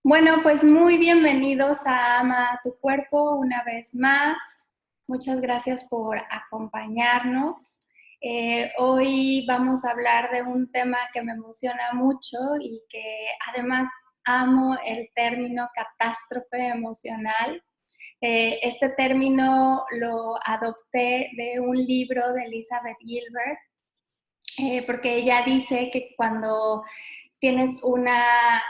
Bueno, pues muy bienvenidos a Ama tu Cuerpo una vez más. Muchas gracias por acompañarnos. Hoy vamos a hablar de un tema que me emociona mucho y que además amo el término catástrofe emocional. Este término lo adopté de un libro de Elizabeth Gilbert, porque ella dice que cuando tienes una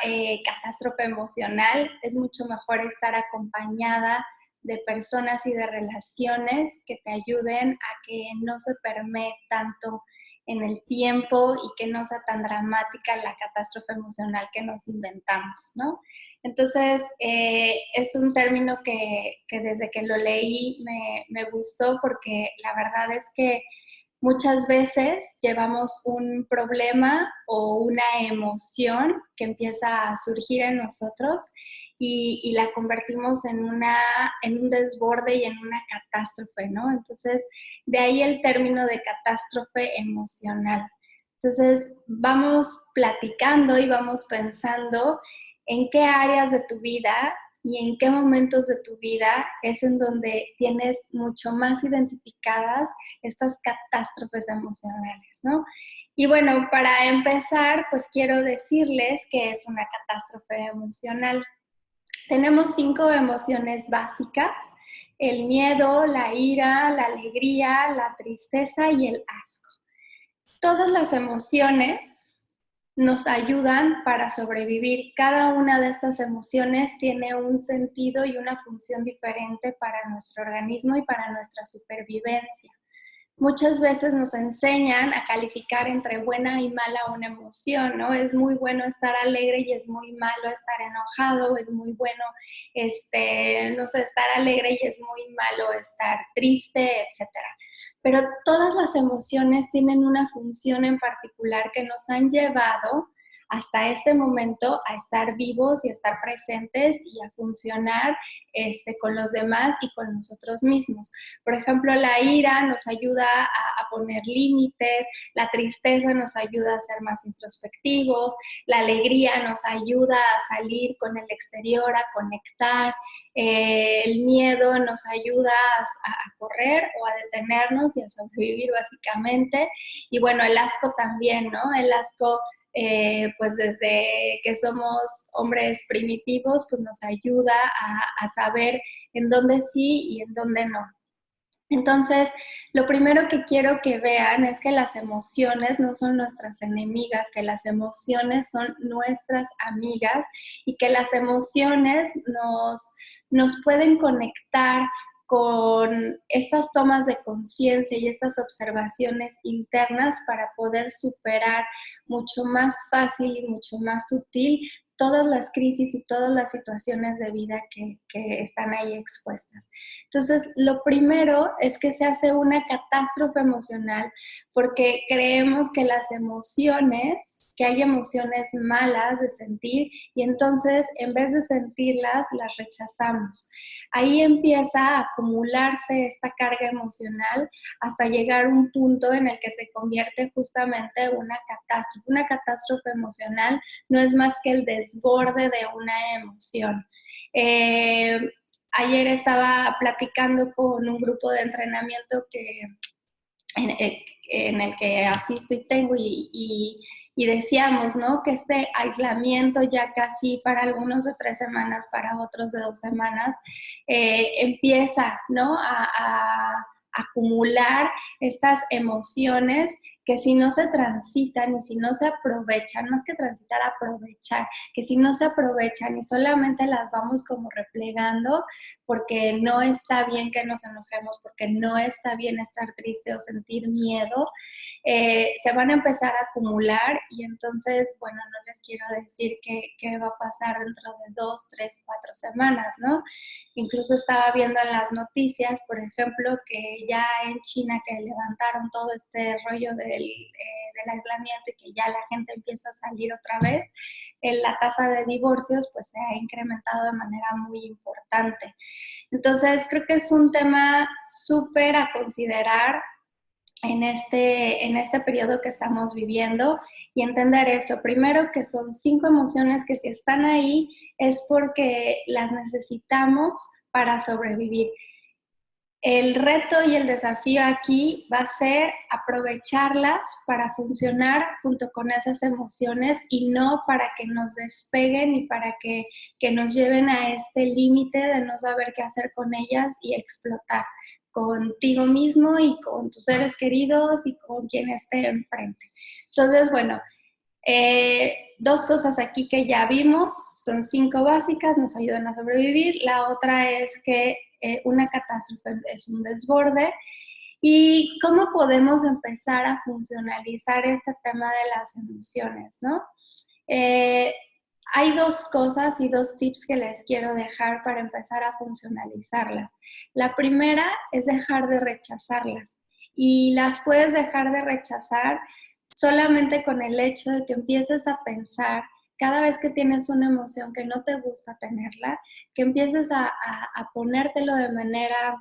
catástrofe emocional, es mucho mejor estar acompañada de personas y de relaciones que te ayuden a que no se permee tanto en el tiempo y que no sea tan dramática la catástrofe emocional que nos inventamos, ¿no? Entonces, es un término que desde que lo leí me gustó porque la verdad es que muchas veces llevamos un problema o una emoción que empieza a surgir en nosotros y la convertimos en un desborde y en una catástrofe, ¿no? Entonces, de ahí el término de catástrofe emocional. Entonces, vamos platicando y vamos pensando en qué áreas de tu vida y en qué momentos de tu vida es en donde tienes mucho más identificadas estas catástrofes emocionales, ¿no? Y bueno, para empezar, pues quiero decirles que es una catástrofe emocional. Tenemos 5 emociones básicas: el miedo, la ira, la alegría, la tristeza y el asco. Todas las emociones nos ayudan para sobrevivir. Cada una de estas emociones tiene un sentido y una función diferente para nuestro organismo y para nuestra supervivencia. Muchas veces nos enseñan a calificar entre buena y mala una emoción, ¿no? Es muy bueno estar alegre y es muy malo estar enojado, es muy bueno, no sé, estar alegre y es muy malo estar triste, etcétera. Pero todas las emociones tienen una función en particular que nos han llevado hasta este momento a estar vivos y a estar presentes y a funcionar con los demás y con nosotros mismos. Por ejemplo, la ira nos ayuda a poner límites, la tristeza nos ayuda a ser más introspectivos, la alegría nos ayuda a salir con el exterior, a conectar, el miedo nos ayuda a correr o a detenernos y a sobrevivir básicamente. Y bueno, el asco también, ¿no? El asco, pues desde que somos hombres primitivos, pues nos ayuda a saber en dónde sí y en dónde no. Entonces, lo primero que quiero que vean es que las emociones no son nuestras enemigas, que las emociones son nuestras amigas y que las emociones nos pueden conectar con estas tomas de conciencia y estas observaciones internas para poder superar mucho más fácil y mucho más sutil todas las crisis y todas las situaciones de vida que están ahí expuestas. Entonces, lo primero es que se hace una catástrofe emocional porque creemos que las emociones, que hay emociones malas de sentir y entonces en vez de sentirlas, las rechazamos. Ahí empieza a acumularse esta carga emocional hasta llegar a un punto en el que se convierte justamente en una catástrofe. Una catástrofe emocional no es más que el desborde de una emoción. Eh, Ayer estaba platicando con un grupo de entrenamiento en el que asisto y tengo y decíamos, ¿no? Que este aislamiento ya casi para algunos de 3 semanas, para otros de 2 semanas, empieza, ¿no? A acumular estas emociones que si no se transitan y si no se aprovechan, más que transitar, aprovechar, que si no se aprovechan y solamente las vamos como replegando, porque no está bien que nos enojemos, porque no está bien estar triste o sentir miedo, se van a empezar a acumular y entonces, bueno, no les quiero decir qué va a pasar dentro de 2, 3, 4 semanas, ¿no? Incluso estaba viendo en las noticias, por ejemplo, que ya en China que levantaron todo este rollo del aislamiento y que ya la gente empieza a salir otra vez, la tasa de divorcios pues se ha incrementado de manera muy importante. Entonces, creo que es un tema súper a considerar en este periodo que estamos viviendo y entender eso. Primero, que son 5 emociones que si están ahí es porque las necesitamos para sobrevivir. El reto y el desafío aquí va a ser aprovecharlas para funcionar junto con esas emociones y no para que nos despeguen y para que nos lleven a este límite de no saber qué hacer con ellas y explotar contigo mismo y con tus seres queridos y con quien esté enfrente. Entonces, bueno, dos cosas aquí que ya vimos, son 5 básicas, nos ayudan a sobrevivir. La otra es que una catástrofe es un desborde. ¿Y cómo podemos empezar a funcionalizar este tema de las emociones, no? Hay 2 cosas y 2 tips que les quiero dejar para empezar a funcionalizarlas. La primera es dejar de rechazarlas. Y las puedes dejar de rechazar solamente con el hecho de que empieces a pensar cada vez que tienes una emoción que no te gusta tenerla, que empieces a ponértelo de manera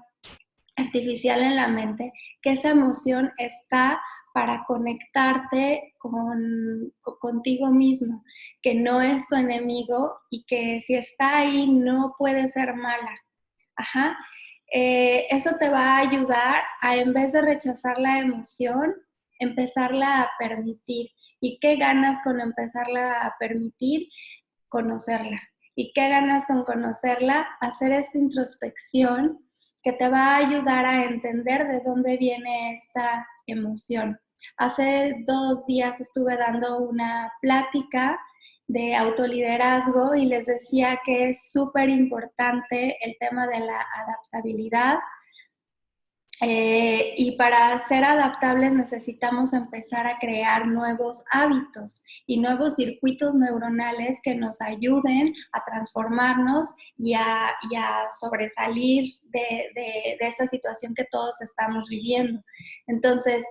artificial en la mente, que esa emoción está para conectarte contigo mismo, que no es tu enemigo y que si está ahí no puede ser mala. Ajá. Eso te va a ayudar a, en vez de rechazar la emoción, empezarla a permitir. ¿Y qué ganas con empezarla a permitir? Conocerla. ¿Y qué ganas con conocerla? Hacer esta introspección que te va a ayudar a entender de dónde viene esta emoción. Hace 2 días estuve dando una plática de autoliderazgo y les decía que es súper importante el tema de la adaptabilidad. Y para ser adaptables necesitamos empezar a crear nuevos hábitos y nuevos circuitos neuronales que nos ayuden a transformarnos y a sobresalir de esta situación que todos estamos viviendo. Entonces,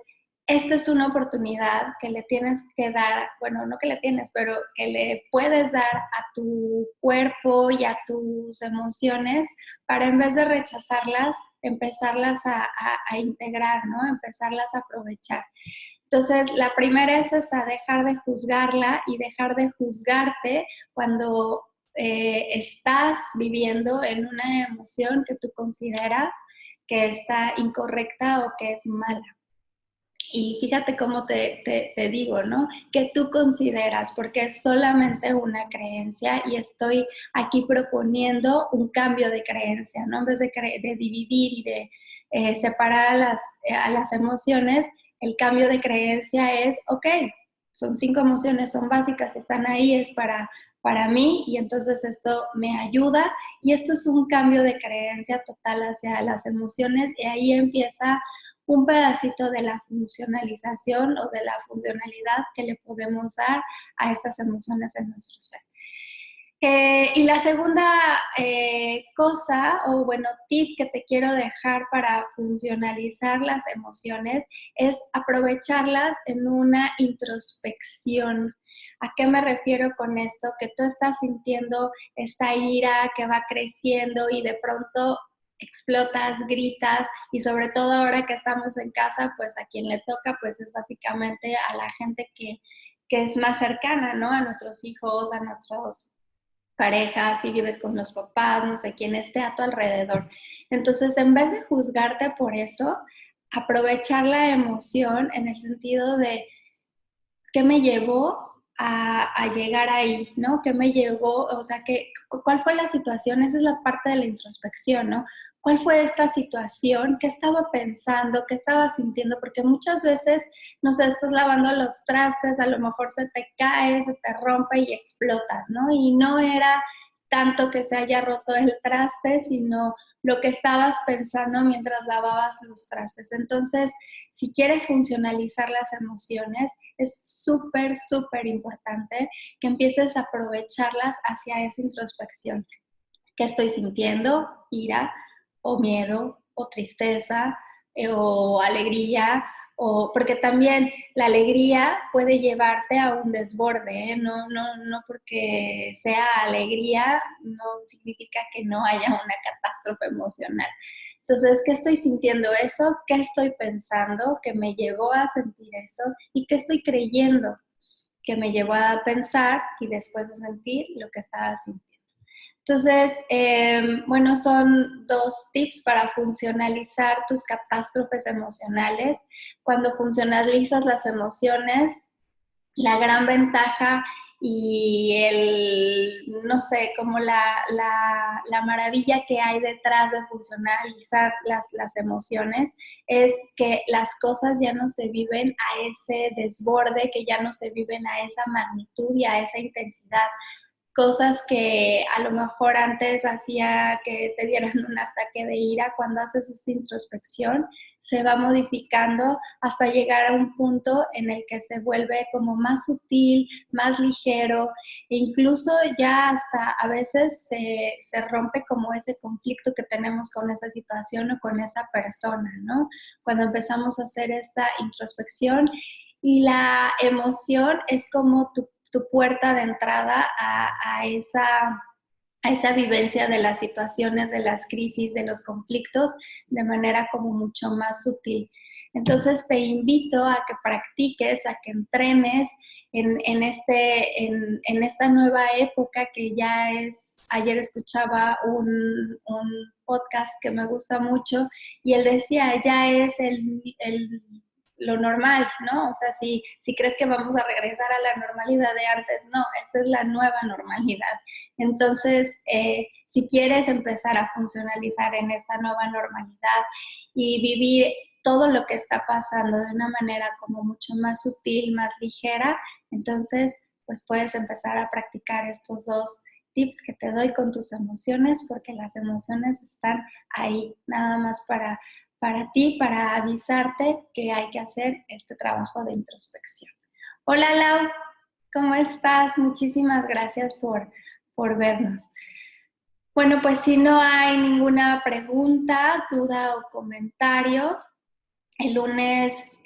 esta es una oportunidad que le tienes que dar, bueno, no que le tienes, pero que le puedes dar a tu cuerpo y a tus emociones para en vez de rechazarlas, empezarlas a integrar, ¿no? Empezarlas a aprovechar. Entonces, la primera es esa, dejar de juzgarla y dejar de juzgarte cuando estás viviendo en una emoción que tú consideras que está incorrecta o que es mala. Y fíjate cómo te digo, ¿no? Que tú consideras, porque es solamente una creencia y estoy aquí proponiendo un cambio de creencia, ¿no? En vez de dividir y de separar a las emociones, el cambio de creencia es, ok, son 5 emociones, son básicas, están ahí, es para mí y entonces esto me ayuda y esto es un cambio de creencia total hacia las emociones y ahí empieza un pedacito de la funcionalización o de la funcionalidad que le podemos dar a estas emociones en nuestro ser. Y la segunda cosa, o bueno, tip que te quiero dejar para funcionalizar las emociones es aprovecharlas en una introspección. ¿A qué me refiero con esto? Que tú estás sintiendo esta ira que va creciendo y de pronto explotas, gritas y sobre todo ahora que estamos en casa, pues a quien le toca pues es básicamente a la gente que es más cercana, ¿no? A nuestros hijos, a nuestros parejas, si vives con los papás, no sé quién esté a tu alrededor. Entonces, en vez de juzgarte por eso, aprovechar la emoción en el sentido de qué me llevó a llegar ahí, ¿no? ¿Qué me llevó? O sea, ¿cuál fue la situación? Esa es la parte de la introspección, ¿no? ¿Cuál fue esta situación? ¿Qué estaba pensando? ¿Qué estaba sintiendo? Porque muchas veces, no sé, estás lavando los trastes, a lo mejor se te cae, se te rompe y explotas, ¿no? Y no era tanto que se haya roto el traste, sino lo que estabas pensando mientras lavabas los trastes. Entonces, si quieres funcionalizar las emociones, es súper, súper importante que empieces a aprovecharlas hacia esa introspección. ¿Qué estoy sintiendo? Ira o miedo o tristeza o alegría, porque también la alegría puede llevarte a un desborde, ¿eh? No porque sea alegría no significa que no haya una catástrofe emocional. Entonces, ¿qué estoy sintiendo eso? ¿Qué estoy pensando que me llevó a sentir eso? ¿Y qué estoy creyendo que me llevó a pensar y después de sentir lo que estaba sintiendo? Entonces, bueno, son 2 tips para funcionalizar tus catástrofes emocionales. Cuando funcionalizas las emociones, la gran ventaja y no sé, como la maravilla que hay detrás de funcionalizar las emociones es que las cosas ya no se viven a ese desborde, que ya no se viven a esa magnitud y a esa intensidad. Cosas que a lo mejor antes hacía que te dieran un ataque de ira, cuando haces esta introspección, se va modificando hasta llegar a un punto en el que se vuelve como más sutil, más ligero, e incluso ya hasta a veces se rompe como ese conflicto que tenemos con esa situación o con esa persona, ¿no? Cuando empezamos a hacer esta introspección, y la emoción es como tu puerta de entrada a esa vivencia de las situaciones, de las crisis, de los conflictos, de manera como mucho más sutil. Entonces te invito a que practiques, a que entrenes en esta nueva época que ya es. Ayer escuchaba un podcast que me gusta mucho y él decía, ya es lo normal, ¿no? O sea, si crees que vamos a regresar a la normalidad de antes, no, esta es la nueva normalidad. Entonces, si quieres empezar a funcionalizar en esta nueva normalidad y vivir todo lo que está pasando de una manera como mucho más sutil, más ligera, entonces, pues puedes empezar a practicar estos 2 tips que te doy con tus emociones, porque las emociones están ahí, nada más para ti, para avisarte que hay que hacer este trabajo de introspección. Hola Lau, ¿cómo estás? Muchísimas gracias por vernos. Bueno, pues si no hay ninguna pregunta, duda o comentario, el lunes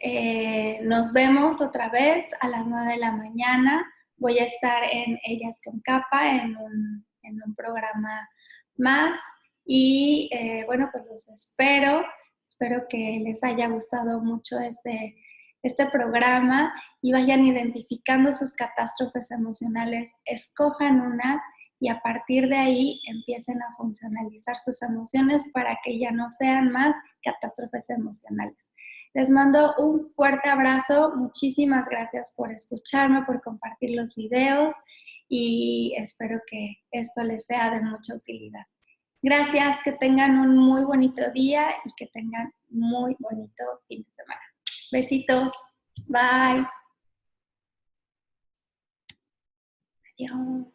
nos vemos otra vez a las 9 de la mañana. Voy a estar en Ellas con Capa, en un programa más. Y bueno, pues los espero. Espero que les haya gustado mucho este programa y vayan identificando sus catástrofes emocionales. Escojan una y a partir de ahí empiecen a funcionalizar sus emociones para que ya no sean más catástrofes emocionales. Les mando un fuerte abrazo, muchísimas gracias por escucharme, por compartir los videos y espero que esto les sea de mucha utilidad. Gracias, que tengan un muy bonito día y que tengan muy bonito fin de semana. Besitos, bye. Adiós.